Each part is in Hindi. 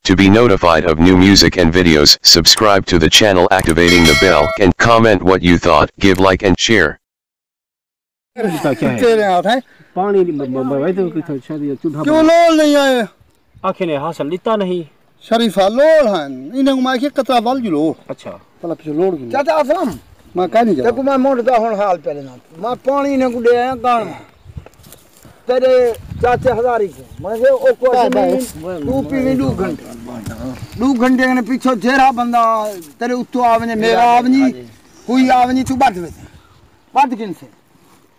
To be notified of new music and videos, subscribe to the channel activating the bell and comment what you thought, give like and share. पानी चूल्हा क्यों लोल नहीं आए आखे ने हासिल लिता नहीं शरीफा लोल हैं इन्हें मैं के कतरा वाल जुलो अच्छा चला पीछे लोड की चाचा असलम मैं कह नहीं जा देखो मैं मोड़दा हुन हाल पहले ना मैं पानी ने गुडे हैं गान तेरे चाचे हजारी को मैं से ओ को तू पीवी 2 घंटे ने पीछे जेरा बंदा तेरे उत्तो आवने मेरा आवनी कोई आवनी तू बात किन से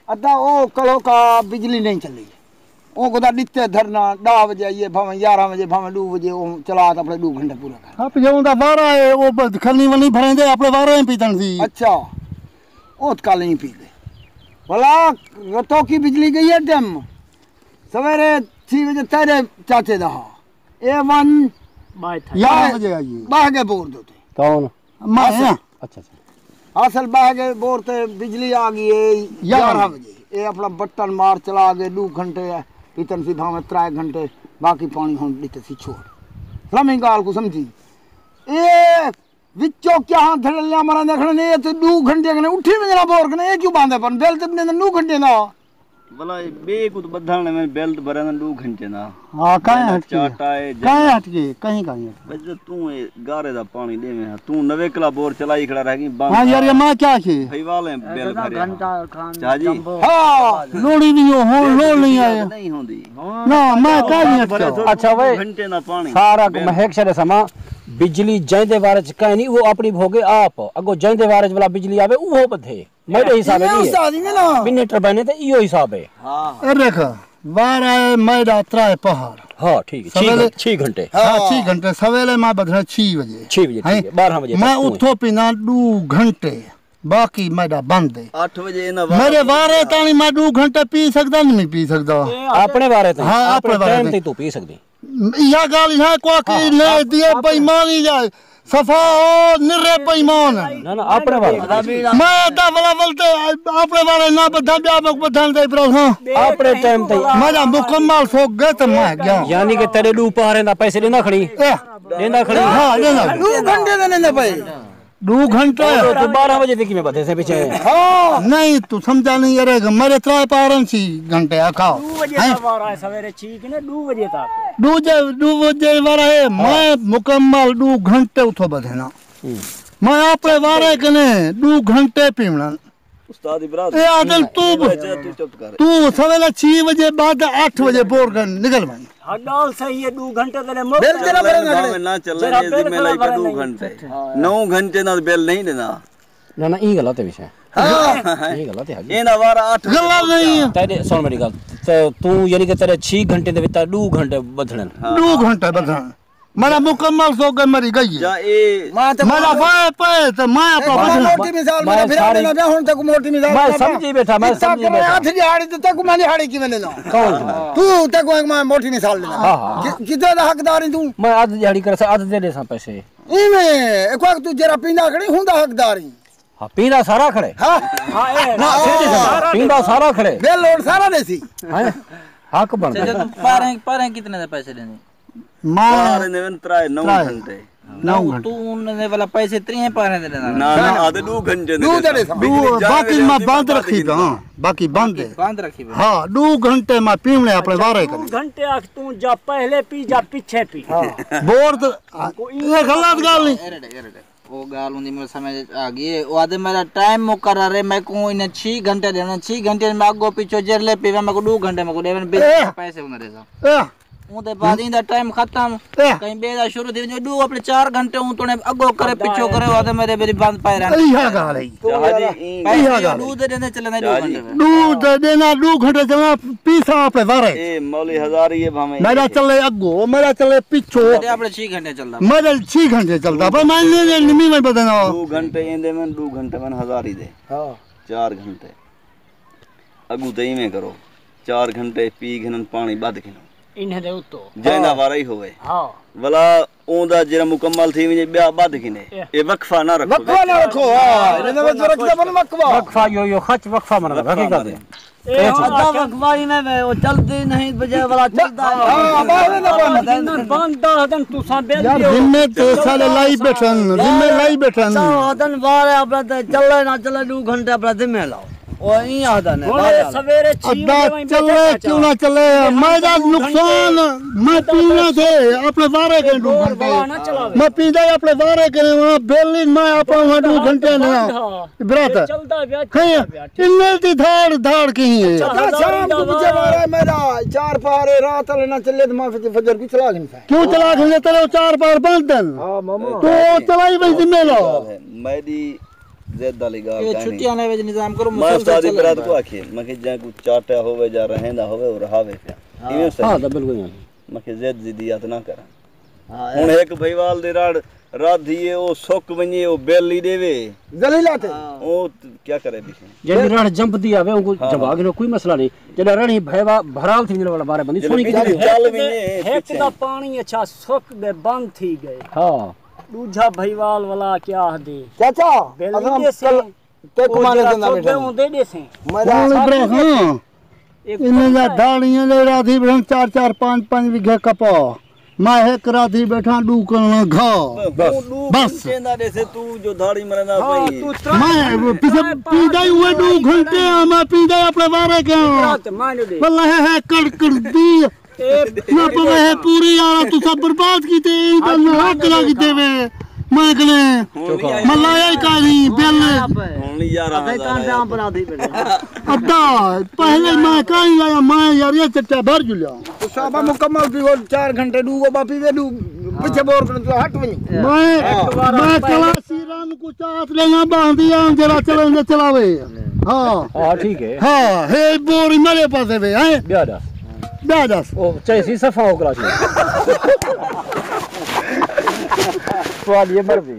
अदा ओ कलो का बिजली नहीं चली ओ गोदा दिते धरना 10 बजे ये भावे 11 बजे भावे 2 बजे ओ चला अपने 2 घंटे पूरा कर हां पिजौंदा 12 है ओ खलनी वनी भरेंदे अपने 12 ही पीतन सी अच्छा ओत का नहीं पी गए भला रतो की बिजली गई है टाइम सवेरे 6 बजे तेरे चाचे दा ए1 11 बजे आई बागे बोर दो कौन मैं अच्छा असल बागे बोर ते बिजली आ गई है 11 बजे ए अपना बटन मार चला गए 2 घंटे इतन सी भावे 3 घंटे बाकी पानी हुन दिते सी छोड़ फ्लमिंग गाल को समझी ए विचो क्या धड़ल्या मरा देखने ने तो 2 घंटे कने उठी में जरा बोर कने ए क्यों बांधे पर बेल तब ने 2 घंटे ना भला बे को तो बधाने में बेल तो भरे 2 घंटे ना हां काहे हट चाटाए काहे हट गए कहीं कहीं बस तू गारे दा पानी दे में तू नवे किला बोर चलाई खड़ा रह गई हां यार ये मां क्या के भाई वाले बेल भरे घंटा खान जी हां लोड़ी नहीं हो लोड नहीं आया नहीं होंदी ना मैं कह नहीं हट अच्छा भाई घंटे ना पानी सारा महक छड़े समा बिजली जैंदे बारे च कहीं नहीं वो अपनी भोगे आप अगो जैंदे बारे च वाला बिजली आवे वो बधे मेरे हिसाब है नहीं बिने टरबाने ते इयो हिसाब है हां ए देख 12 मैदा 3 पहाड़ हां ठीक है 6 घंटे हां 6 घंटे सवेरे मैं बधना 6 बजे 6 बजे ठीक है 12 बजे मैं उठो पिना 2 घंटे बाकी मैदा बंद है 8 बजे ना मेरे बारे तानी मैं 2 घंटे पी सकदा नहीं पी सकदा अपने बारे ते हां अपने टाइम ते तू पी सकदी या गाल है को की ले दिए बेईमानी जाए सफा ओ निरे बेईमान ना ना अपने बारे मैं दा वाला बोलते अपने बारे ना बधा ब्याह में बधान दे ब्रो हां अपने टाइम ते मेरा मुकम्मल सो गए तो मैं गया यानी कि तेरे दू पहारे दा पैसे लेना खड़ी लेना खड़ी हां लेना 2 घंटे देने ने भाई 2 घंटे तो 12 बजे तक में बधे से पीछे हां नहीं तू समझा नहीं अरे मेरे 3 पारन सी घंटे खाओ 2 बजे तक वारा है सवेरे ठीक ने 2 बजे तक 2 बजे वाला है मैं मुकम्मल 2 घंटे उठो बधना मैं अपने वारे कने 2 घंटे पीवना उस्ताद इब्राहिम ए आदल तू चुप कर तू सवेरे 6 बजे बाद 8 बजे बोर कर निकल भाई हडाल सही है 2 घंटे तेरे बेल तेरा में ना चलना ये जिम्मे लाई 2 घंटे 9 घंटे ना बेल नहीं देना ना ना ई गलत है विषय हां ये गलत है ए ना वारा 8 गलत नहीं है तेरे सुन मेरी गल तो तू यानी कि तेरे 6 घंटे दे विच 2 घंटे बधणन 2 घंटे बधना मेरा मुकम्मल सो गए मरी गई जा ए मेरा भाई पे तो मैं अपना मोटी मिसाल मेरा फिर देना जा हुन तक मोटी मिसाल मैं समझी बैठा मैं समझी बैठा हाथ दिहाड़ी तो तक मैं दिहाड़ी की मैंने ना कौन तू तक मैं मोटी मिसाल लेना हां कितना दा हकदार है तू मैं आध दिहाड़ी कर सा आध दे दे सा पैसे इमे एक वक्त तू जरा पींदा खड़ी हुंदा हकदार है हां पींदा सारा खड़े हां हां ए पींदा सारा खड़े बेल लोड सारा देसी हैं हक बन गया तुम पारे कितने दे पैसे लेने मार ने 9 घंटे 9 घंटे तू उन्होंने वाला पैसे 3 पारे दे देना ना ना आधे 2 घंटे दो दे बाकी मैं बंद रखी था बाकी बंद है बांध रखी हां 2 घंटे मैं पीवने अपने बारे कर 2 घंटे आख तू जा पहले पी जा पीछे पी बोर ये गलत गल नहीं वो गाल उन्हीं में समझ आ गई वो आदमी मेरा टाइम मुकर्रर है मैं को इन्हें 6 घंटे देना 6 घंटे में आगो पीछे जर ले पीवे मैं को 2 घंटे में को देवन पैसे उन्हें दे सा उदे बाद इंदा टाइम खत्म कहीं बेदा शुरू थी जो 2 अपने 4 घंटे हूं तोने अगो करे पीछो करे वादे मेरे मेरी बंद पाए रहना यही गाल है पैसे दूध देने चलने 2 घंटे में दूध देना 2 घंटे चलना पीसा पे बारे ए मौली हजारी ये भामे मेरा चले अगो मेरा चले पीछो मेरे अपने 6 घंटे चलता मेरा 6 घंटे चलता पर मैं निमी में बदना 2 घंटे इंदे में 2 घंटे में हजारी दे हां 4 घंटे अगू दई में करो 4 घंटे पी घन पानी बद खिनो इन्हें दे उतो जैना वारा ही होवे हां भला ओंदा जरा मुकम्मल थी वने ब्याह बद खिने ए वक्फा ना रखो वक्फा ना रखो हां इने में रखदा बन वक्फा वक्फा यो खच वक्फा मन हकीकत है आधा वकवाई में वो चलती नहीं बजे वाला चलता है हां बाहर ना बंद हदन तू सा बेल यार जिम्मे तो साले लाई बैठन जिम्मे लाई बैठन हदन बाहर अपना चले ना चले 2 घंटे अपना जिम्मे लाओ वो ही हदन है सवेरे 6 बजे चले क्यों ना चले मेरा नुकसान मैं पीना थे अपने बारे के 2 घंटे मैं पीदा अपने बारे के वहां बेलिन मैं अपना 2 घंटे ना बरात इन्ने दी धाड़ की है शाम को मुझे मारा मेरा 4 पारे रात ना चले तो मैं फजर की चला गई क्यों चला गए तेरे 4 पार बंद दिन हां मामा तो चलाई भाई जिम्मे लो मेरी ज़ेद वाली गाल ये छुट्टियां ने निजाम करो मैं उस्ताद बरात को आखे मैं कि जा कुछ चाटा होवे जा रहेंदा होवे और हावे पे हां तो बिल्कुल मैं कि ज़ेद जिदियत ना करा हुन एक भईवाल दे रात दिए ओ सोक वने ओ बेली देवे जलीला थे ओ क्या करे भी जड़ी रण जंप दी आवे उनको जवाब नो कोई मसला नहीं जड़ा रण भयवा भराल थी वाला बारे बंदी सोनी चल वने एक दा पानी अच्छा सुक गए बंद थी गए हां दूजा भईवाल वाला क्या दे चाचा बेली से ते कुमाने देना बेटा दे दे से मेरा हां इन्ने जा दाड़ियां ले राधी बहन 4 5 बीघे कपा मैं एक राधी बैठा डू करना घा बस केंदा दे से तू जो दाढ़ी मरना पई मैं पीछे पीदा हुए 2 घंटे मैं पीदा अपने बारे के वल्लाह है कड़ दी ना पवे है पूरी यार तू सब बर्बाद की ते इधर हक लगी देवे मैं कने मलाया काली बेल होनी यार अद्दा पहले मैं काई लाया मैं यार ये चट्टा भर जुलिया तो साबा मुकम्मल पी 4 घंटे डूगो बापी वे डू पीछे बोर कर तो हट वनी मैं कलासी राम को चात लेना बांध दिया जरा चलेंगे चलावे हां ठीक है हां हे बोरी मेरे पास है हैं दादास ओ चैसी सफा हो क्लास सवाल ये मर भी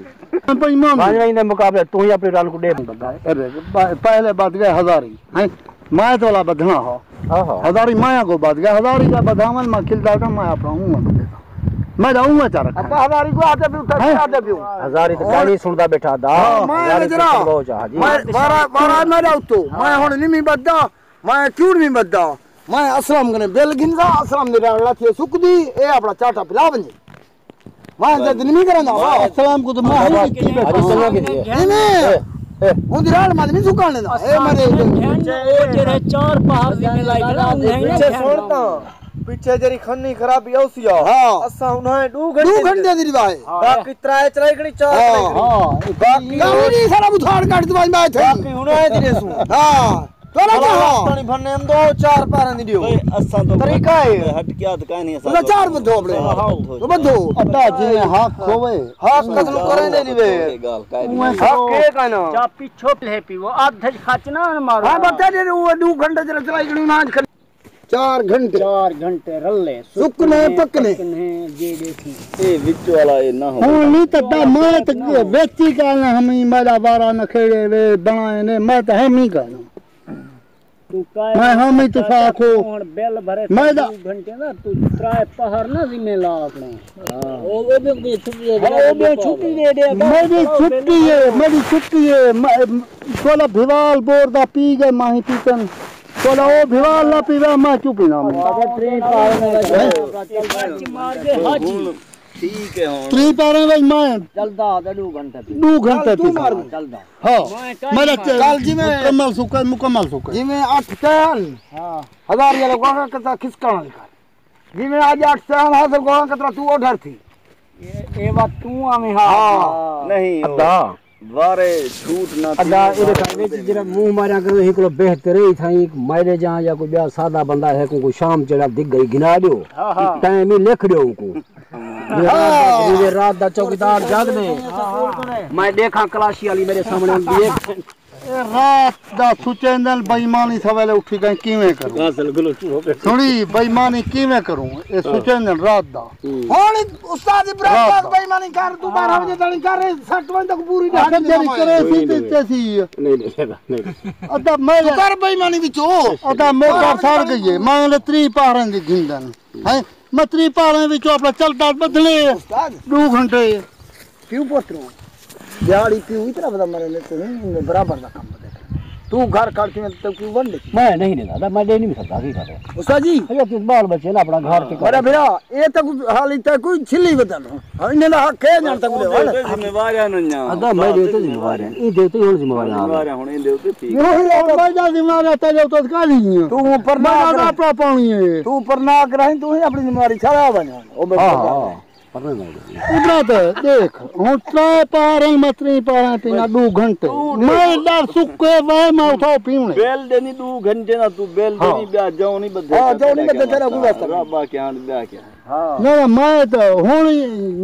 बेईमान भाई ने मुकाबले तू ही अपने राल को दे पहले बात गए हजारी हैं मैं तो वाला बधना हो हां हजारी माया को बात गया हजारी का बधावन मैं खिलता था मैं अपना हूं मैं जाऊंगा चारा अब हजारी को आते भी उठा आते भी हजारी तो कहानी सुनदा बैठा दा मैं जरा मैं बारा मेरा तो मैं हुन नहीं बद्दा मैं क्यों नहीं बद्दा मैं असलम कने बेल गिनदा असलम दे राला थे सुकदी ए अपना चाटा पिला बंजे मैं जद नहीं करना अस्सलाम को तो मैं की नहीं उन राल मां नहीं सुकाने दा ए मारे ओ तेरे 4 पहाड़ में लाइला पीछे छोड़ता पीछे जरी खन्नी खराबी औसिया हां असा उन्हें 2 घंटे दी रिवाय बाकी त्राए त्राए घड़ी 4 हां बाकी नहीं सारा बुथाड़ काट दवाई मैं थे बाकी उन्हें दी देसू हां तोरा क्या पानी भरने हम 2 4 पार नहीं दियो असा तो तरीका है हट क्या तो कहानी असा 4 बधो अपने तो बधो अड्डा जी हक होवे हक कदम करे नहीं दिवे गाल काई हक के कहना जा पीछो ले पी वो आधे खचना मारो हां बता दे वो 2 घंटे जरा चलाई गणी नाच 4 घंटे रल्ले सुकने पकने जे देखी ए विच वाला ए ना हो नहीं तो मैं तो व्यक्ति का हम मेरा बारा न खेड़े वे बनाए ने मैं तो हम ही कहना तू काय मैं हम ही तो साखो बेल भरे मैं 2 घंटे ना तू त्राए पहाड़ ना जिम्मे ला अपने ओ भी छुट्टी दे मेरी छुट्टी है सोला भिवाल बोर दा पी गए माही पीतन सोला ओ भिवाल ना पीवा मैं क्यों पीना मार के हाजी ठीक है हो 3 पारे में मैं चलदा 2 घंटे 2 घंटे तू मार चलदा हां मेरा कल जी में मुकम्मल सुका जी में 8 टन हां हजार ये लोगों का कता खिसकाना निकाल जी में आज 8 टन हासिल को कतरा तू ऑर्डर थी ये बात तू हमें हां नहीं अद्दा वारे छूट ना अद्दा इरे कावे जरा मुंह मारिया करो हिकड़ो बेहतर ही थाई मारे जा या कोई बया सादा बंदा है को शाम जड़ा दिख गई गिना दियो टाइम ही लिख दियो को ये रात दा चौकीदार जाग दे मैं देखा कलाशी वाली मेरे सामने आंदी रात दा सुचेंदल बेईमानी सवेले उठी गई किवें करूं थोड़ी बेईमानी किवें करूं ए सुचेंदल रात दा हुन उस्ताद इब्राहिम बेईमानी कर तू 12 बजे तक कर 60 बजे तक पूरी जरी करे सी नहीं अदा मैं कर बेईमानी विचो अदा मोटर सड़ गई है मैं ले 3 पारन दी गिंदन है मैं 3 पारन विचो अपना चलता बदले 2 घंटे क्यों पोतरो दिहाड़ी क्यों इतना बड़ा मरे ने तो नहीं बराबर का काम बदले तू घर काट के तो क्यों बन ले मैं नहीं दादा मैं दे नहीं सकता की करे उस्ताद जी ये किस बाल बच्चे ना अपना घर के बड़ा भैया ये तो हाल इतना कोई छिली बता लो इन्हें ना हक है जान तक ले जिम्मेवार है ना अदा मैं देते जिम्मेवार है ये देते ही जिम्मेवार जिम्मेवार है हुन देते ठीक यो मैं जा जिम्मेदार तेरे तो काली है तू ऊपर ना अपना पानी है तू ऊपर ना कराई तू ही अपनी जिम्मेवारी छड़ा बना ओ हां इतना तो देख हूं त्रे पारन मतरी पारा पीना 2 घंटे मैं डर सुके वे मैं उठाओ पीने बेल देनी 2 घंटे ना तू बेल देनी ब्याह जाओ नहीं बदे हां जाओ नहीं बदे तेरा गुवा कर रब्बा के हां ब्याह के हां ना मैं तो हुन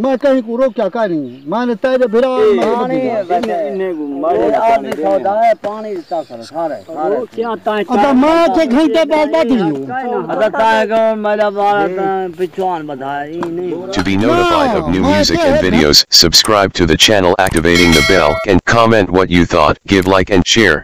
मैं कहीं को रोक क्या करी मैंने तेरे भिरा पानी इन्हें मारे आदमी सौदा है पानी देता कर सारे वो क्या ताई अच्छा मैं के घंटे बाद बात लियो अदा ताई को मेरा बारा पिछवान बधाई नहीं To be notified of new music and videos, subscribe to the channel activating the bell and comment what you thought, give like and share.